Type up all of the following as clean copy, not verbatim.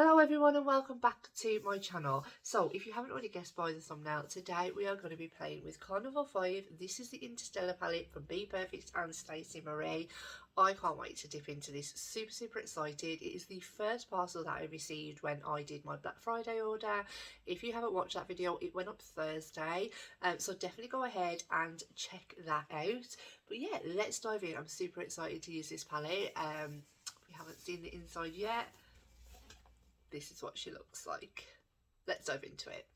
Hello everyone and welcome back to my channel. So if you haven't already guessed by the thumbnail, today we are going to be playing with Carnival 5. This is the Interstellar palette from Bperfect and Stacey Marie. I can't wait to dip into this. Super excited. It is the first parcel that I received when I did my Black Friday order. If you haven't watched that video, it went up Thursday, so definitely go ahead and check that out. But yeah, let's dive in. I'm super excited to use this palette. If you haven't seen the inside yet, this is what she looks like. Let's dive into it.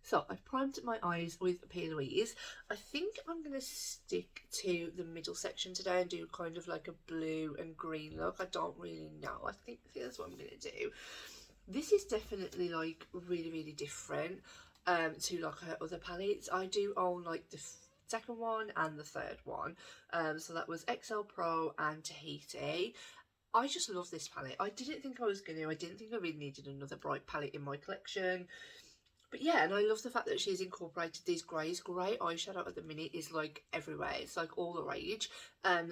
So I've primed my eyes with P. Louise. I think I'm going to stick to the middle section today and do kind of like a blue and green look. I don't really know. I think that's what I'm going to do. This is definitely like really different to like her other palettes. I do own like the second one and the third one, so that was XL Pro and Tahiti. I just love this palette. I didn't think I was going to. I didn't think I really needed another bright palette in my collection. But yeah, and I love the fact that she's incorporated these greys. Grey eyeshadow at the minute is like everywhere. It's like all the rage.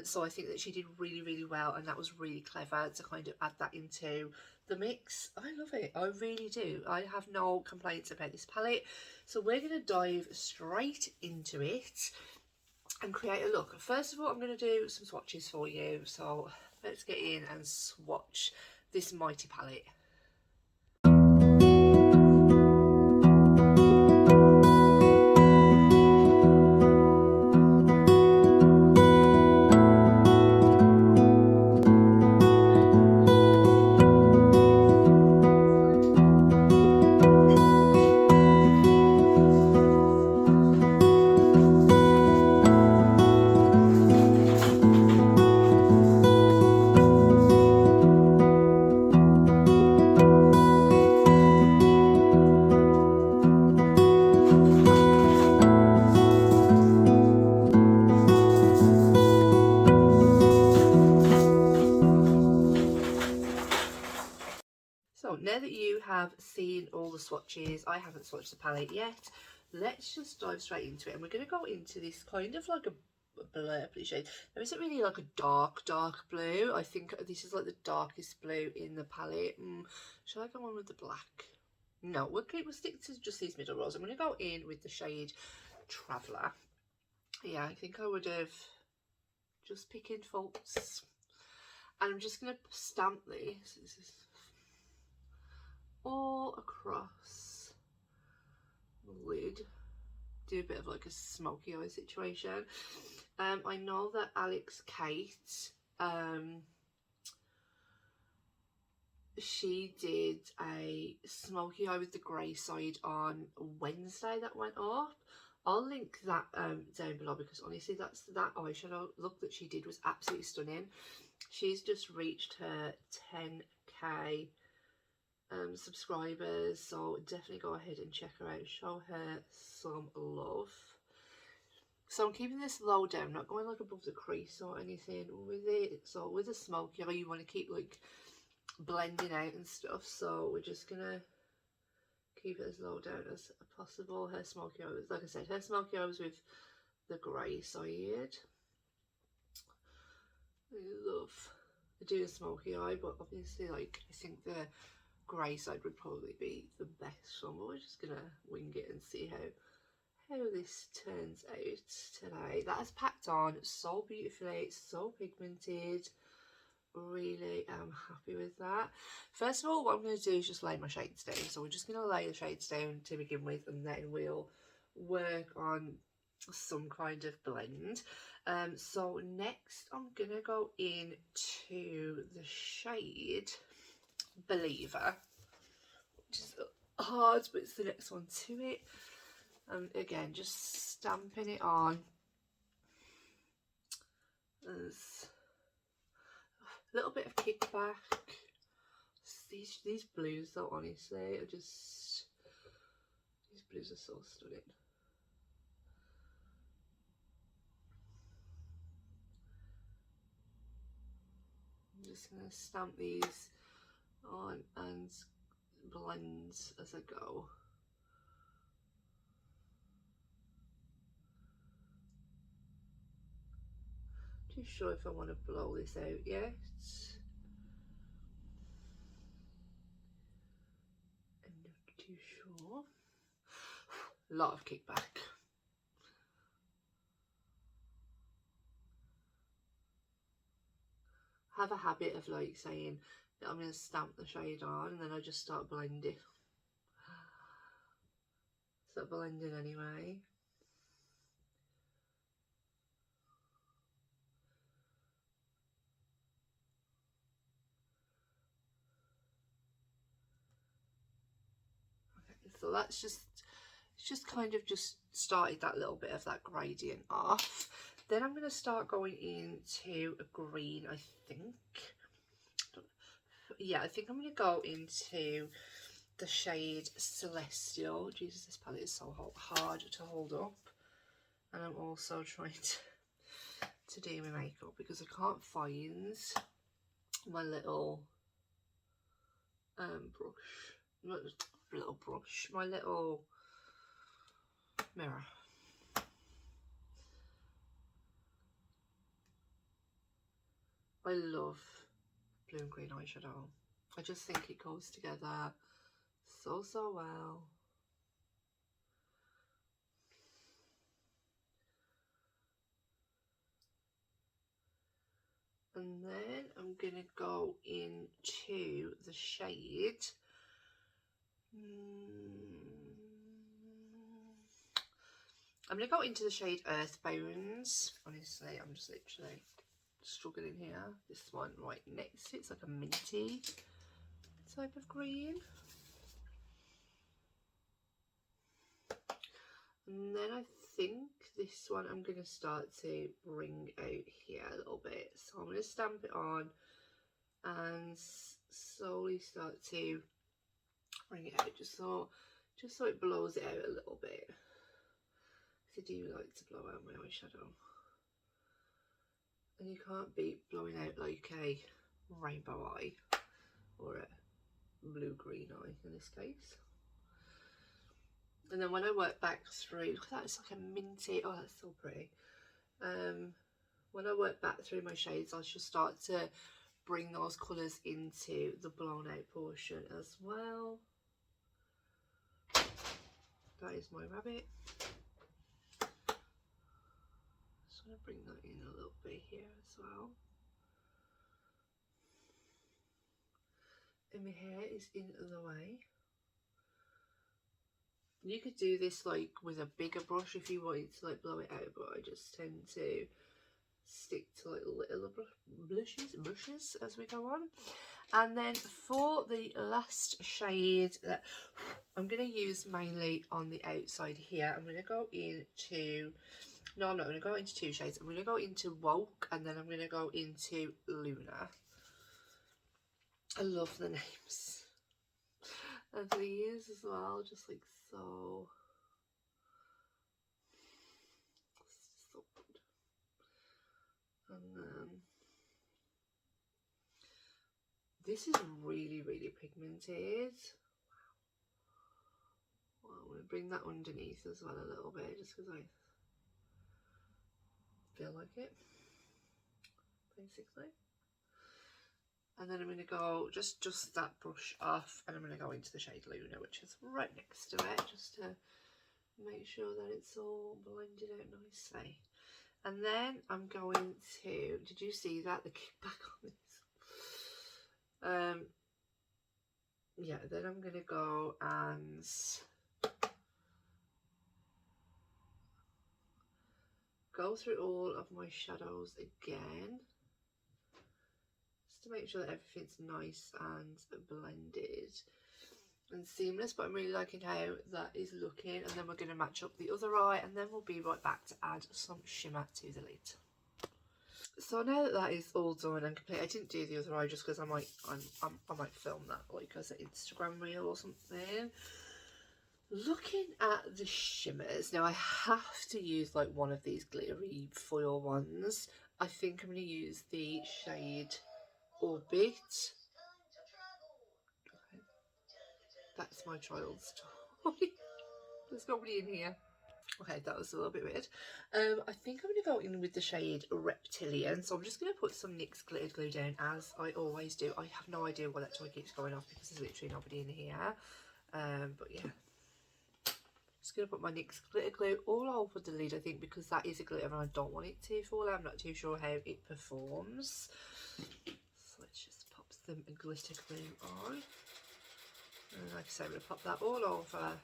So I think that she did really well, and that was really clever to kind of add that into the mix. I love it. I really do. I have no complaints about this palette. So we're going to dive straight into it and create a look. First of all, I'm going to do some swatches for you. So let's get in and swatch this mighty palette. So now that you have seen all the swatches, I haven't swatched the palette yet, let's just dive straight into it. And we're going to go into this kind of like a blurry shade. There isn't really like a dark blue. I think this is like the darkest blue in the palette. Shall I go on with the black? No, we'll stick to just these middle rows. I'm going to go in with the shade Traveller. Yeah, I think I would have just picking faults. And I'm just going to stamp this. This is all across the lid. Do a bit of like a smoky eye situation. I know that Alix Kate, she did a smoky eye with the grey side on Wednesday that went up. I'll link that down below, because honestly that eyeshadow look that she did was absolutely stunning. She's just reached her 10k subscribers, so definitely go ahead and check her out, show her some love. So I'm keeping this low down, not going like above the crease or anything with it. So with a smoky eye, you want to keep like blending out and stuff, so we're just gonna keep it as low down as possible. Her smoky eye was, like I said, her smoky eye was with the grey side. I love doing a smoky eye, but obviously like I think the grey side would probably be the best one, but we're just gonna wing it and see how this turns out today. That has packed on so beautifully, so pigmented. Really am happy with that. First of all, what I'm going to do is just lay my shades down. So we're just going to lay the shades down to begin with, and then we'll work on some kind of blend. So next I'm going to go into the shade Believer, which is hard, but it's the next one to it. Again, just stamping it on. There's a little bit of kickback. These blues though, honestly, these blues are so stunning. I'm just going to stamp these on and blend as I go. too sure if I want to blow this out yet. I'm not too sure. A lot of kickback. I have a habit of like saying that I'm going to stamp the shade on and then I just start blending. Start blending anyway. So that's just kind of just started that little bit of that gradient off. Then I'm going to start going into a green, I think. Yeah, I think I'm going to go into the shade Celestial. Jesus, this palette is so hard to hold up. And I'm also trying to do my makeup because I can't find my little brush, my little mirror. I love blue and green eyeshadow. I just think it goes together so well. And then I'm gonna go into the shade I'm gonna go into the shade Earthbones. Honestly, I'm just literally struggling here. This one right next to it's like a minty type of green. And then I think this one I'm going to start to bring out here a little bit. So I'm going to stamp it on and slowly start to bring it out just so it blows it out a little bit. I do like to blow out my eyeshadow. And you can't beat blowing out like a rainbow eye or a blue-green eye in this case. And then when I work back through, look at that, it's like a minty, oh that's so pretty. When I work back through my shades, I should start to bring those colours into the blown out portion as well. That is my rabbit. Just want to bring that in a little bit here as well. And my hair is in the way. You could do this like with a bigger brush if you wanted to like blow it out, but I just tend to stick to like little brushes as we go on. And then for the last shade that I'm going to use mainly on the outside here, I'm going to go into, no I'm not going to go into two shades, I'm going to go into Woke and then I'm going to go into Luna. I love the names of these as well, just like so good. And then this is really pigmented. Well, I'm going to bring that underneath as well a little bit just because I feel like it, basically. And then I'm going to go just that brush off and I'm going to go into the shade Luna, which is right next to it, just to make sure that it's all blended out nicely. And then I'm going to, did you see that, the kickback on this? Yeah, then I'm going to go and go through all of my shadows again, just to make sure that everything's nice and blended and seamless. But I'm really liking how that is looking, and then we're going to match up the other eye and then we'll be right back to add some shimmer to the lid. So now that that is all done and complete, I didn't do the other eye just because I might film that like as an Instagram reel or something. Looking at the shimmers, now I have to use like one of these glittery foil ones. I think I'm going to use the shade Orbit. Okay. That's my child's toy. There's nobody in here. Okay, that was a little bit weird. I think I'm going to go in with the shade Reptilian. So I'm just going to put some NYX glitter glue down as I always do. I have no idea why that toy keeps going off because there's literally nobody in here. But yeah. Just going to put my NYX glitter glue all over the lid, I think, because that is a glitter and I don't want it to fall out. I'm not too sure how it performs. So let's just pop some glitter glue on. And like I say, I'm going to pop that all over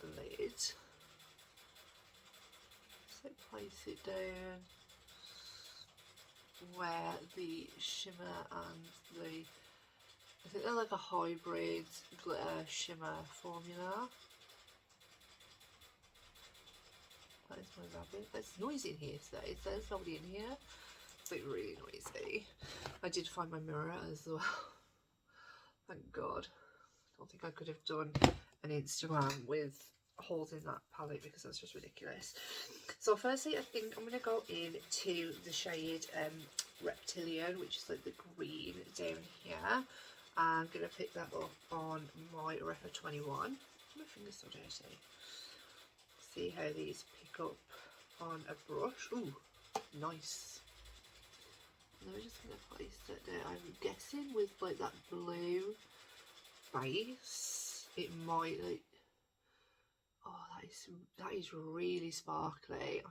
the lid. So place it down where the shimmer and the, I think they're like a hybrid glitter shimmer formula. That is my rabbit. There's noisy in here today. There's nobody in here. It's like really noisy. I did find my mirror as well. Thank God. I don't think I could have done an Instagram with holding that palette because that's just ridiculous. So firstly, I think I'm going to go into the shade Reptilian, which is like the green down here. I'm going to pick that up on my Refa 21. My fingers so dirty. See how these pick up on a brush. Ooh, nice. And we're just going to place that there. I'm guessing with like that blue base, it might like, oh, that is really sparkly.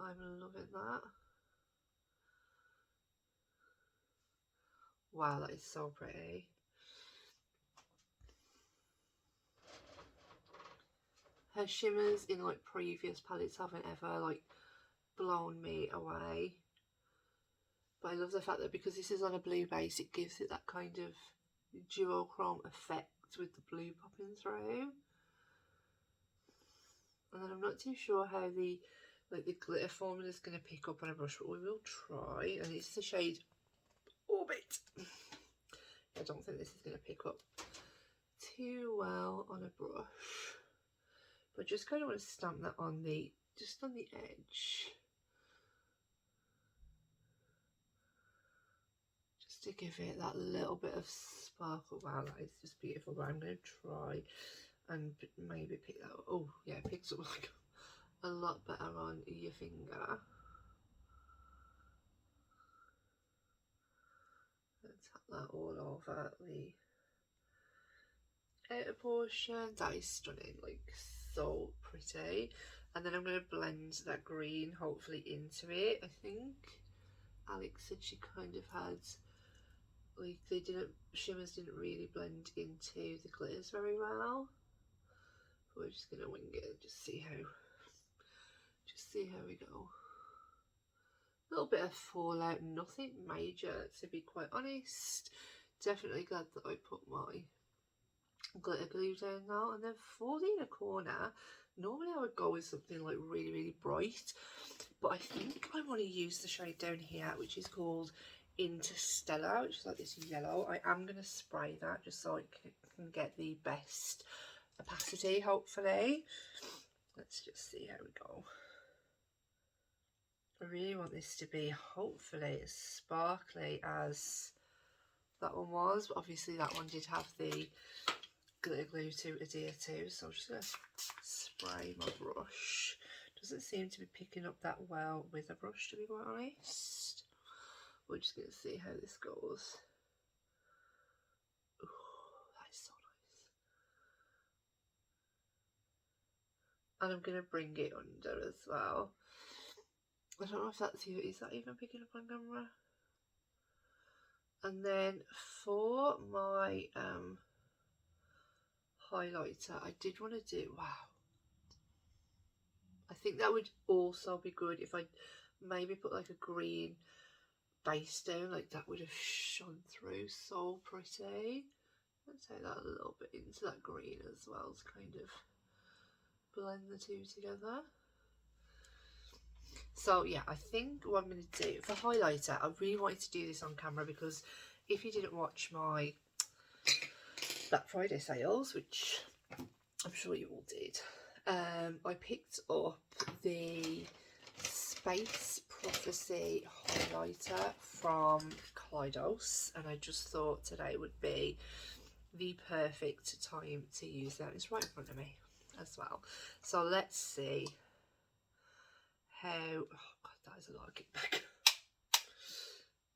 I'm loving that. Wow, that is so pretty. Her shimmers in like previous palettes haven't ever like blown me away. But I love the fact that because this is on a blue base, it gives it that kind of duochrome effect with the blue popping through. And then I'm not too sure how the glitter formula is going to pick up on a brush, but we will try. And it's the shade Orbit. I don't think this is going to pick up too well on a brush, but just kind of want to stamp that on the, just on the edge, just to give it that little bit of sparkle. Wow, that is just beautiful. But I'm going to try and maybe pick that up. Oh yeah, it picks up like a lot better on your finger. Let's tap that all over the outer portion. That is stunning, like so pretty. And then I'm going to blend that green hopefully into it. I think Alix said she kind of had like shimmers didn't really blend into the glitters very well. But we're just going to wing it and just see how we go. A little bit of fallout, nothing major to be quite honest. Definitely glad that I put my glitter glue down now. And then for the inner corner, normally I would go with something like really, really bright, but I think I want to use the shade down here, which is called Interstellar, which is like this yellow. I am going to spray that just so I can get the best opacity, hopefully. Let's just see how we go. I really want this to be hopefully as sparkly as that one was, but obviously that one did have the glitter glue to adhere to, so I'm just going to spray my brush. Doesn't seem to be picking up that well with a brush, to be quite honest. We're just going to see how this goes. Ooh, that is so nice. And I'm going to bring it under as well. I don't know if that's even, is that even picking up on camera? And then for my highlighter, I did want to do, wow, I think that would also be good if I maybe put like a green base down, like that would have shone through so pretty. Let's take that a little bit into that green as well to kind of blend the two together. So yeah, I think what I'm going to do for highlighter, I really wanted to do this on camera because if you didn't watch my Black Friday sales, which I'm sure you all did, I picked up the Space Prophecy highlighter from Kaleidos, and I just thought today would be the perfect time to use that. It's right in front of me. as well. So let's see how, oh god, that is a lot of kickback.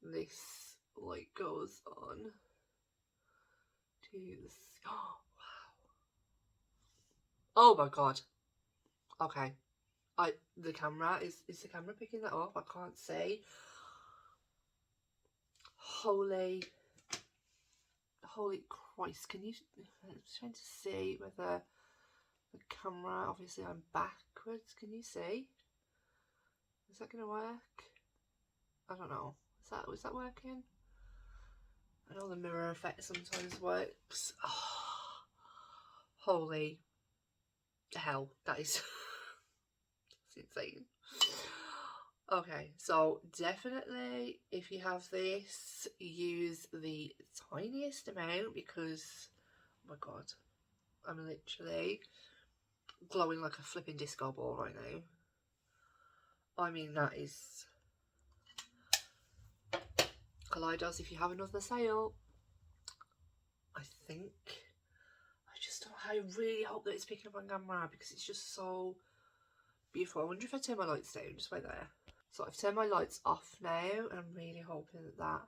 This light goes on to this. Oh wow. Oh my god. Okay. The camera is the camera picking that up? I can't see. Holy Christ, can you, I'm trying to see whether the camera, obviously I'm backwards, can you see? Is that going to work? I don't know. Is that working? I know the mirror effect sometimes works. Oh, holy hell, that is that's insane. Okay, so definitely if you have this, use the tiniest amount because, oh my god, I'm literally glowing like a flipping disco ball right now. I mean, that is Kaleidos. If you have another sale, I think, I really hope that it's picking up on camera because it's just so beautiful. I wonder if I turn my lights down, just wait there. So I've turned my lights off now. I'm really hoping that that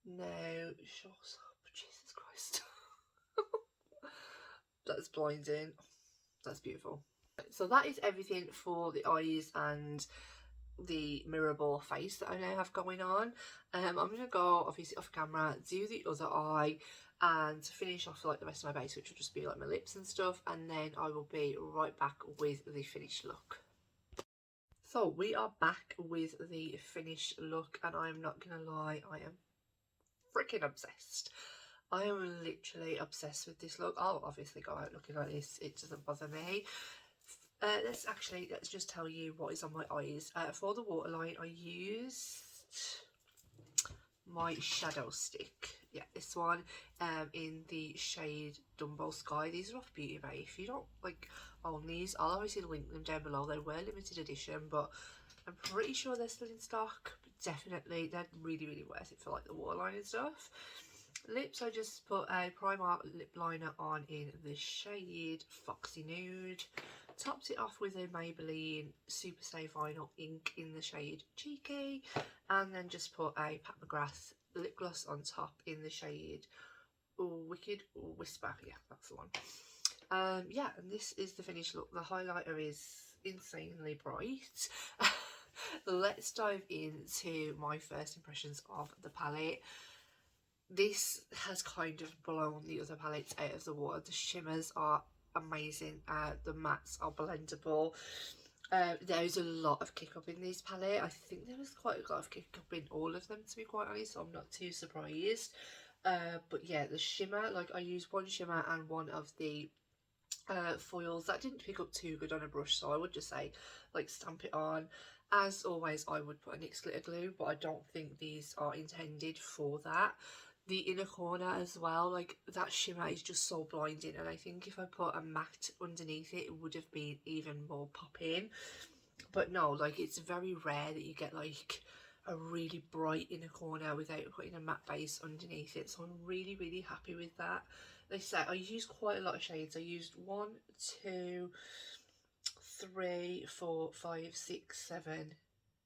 now shows up. Jesus Christ. That's blinding. That's beautiful. So that is everything for the eyes and the mirror ball face that I now have going on. I'm going to go obviously off camera, do the other eye and finish off like the rest of my base, which will just be like my lips and stuff, and then I will be right back with the finished look. So we are back with the finished look, and I'm not gonna lie, I am freaking obsessed. I am literally obsessed with this look. I'll obviously go out looking like this, it doesn't bother me. Let's just tell you what is on my eyes. For the waterline, I used my shadow stick. Yeah, this one in the shade Dumbo Sky. These are off Beauty Bay. If you don't like own these, I'll obviously link them down below. They were limited edition, but I'm pretty sure they're still in stock. But definitely, they're really worth it for like the waterline and stuff. Lips, I just put a Primark lip liner on in the shade Foxy Nude. Topped it off with a Maybelline Super Stay Vinyl ink in the shade Cheeky, and then just put a Pat McGrath lip gloss on top in the shade Wicked Whisper. Yeah, that's the one. Yeah, and this is the finished look. The highlighter is insanely bright. Let's dive into my first impressions of the palette. This has kind of blown the other palettes out of the water. The shimmers are amazing. The mattes are blendable. There's a lot of kick up in this palette. I think there was quite a lot of kick up in all of them, to be quite honest, so I'm not too surprised. But yeah, the shimmer, like I used one shimmer and one of the foils that didn't pick up too good on a brush, so I would just say like stamp it on. As always, I would put a NYX glitter glue, but I don't think these are intended for that. The inner corner as well, like that shimmer is just so blinding, and I think if I put a matte underneath it, it would have been even more popping. But no, like it's very rare that you get like a really bright inner corner without putting a matte base underneath it, so I'm really happy with that. Like I said, I used quite a lot of shades. I used 1, 2, 3, 4, 5, 6, 7,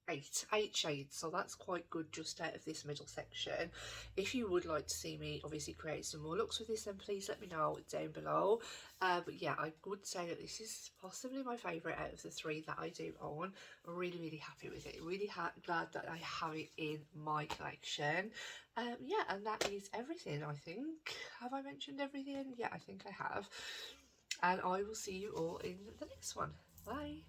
8 shades, so that's quite good just out of this middle section. If you would like to see me obviously create some more looks with this, then please let me know down below. But yeah, I would say that this is possibly my favourite out of the 3 that I do own. I'm really happy with it. Really glad that I have it in my collection. Yeah, and that is everything, I think. Have I mentioned everything? Yeah, I think I have. And I will see you all in the next one. Bye.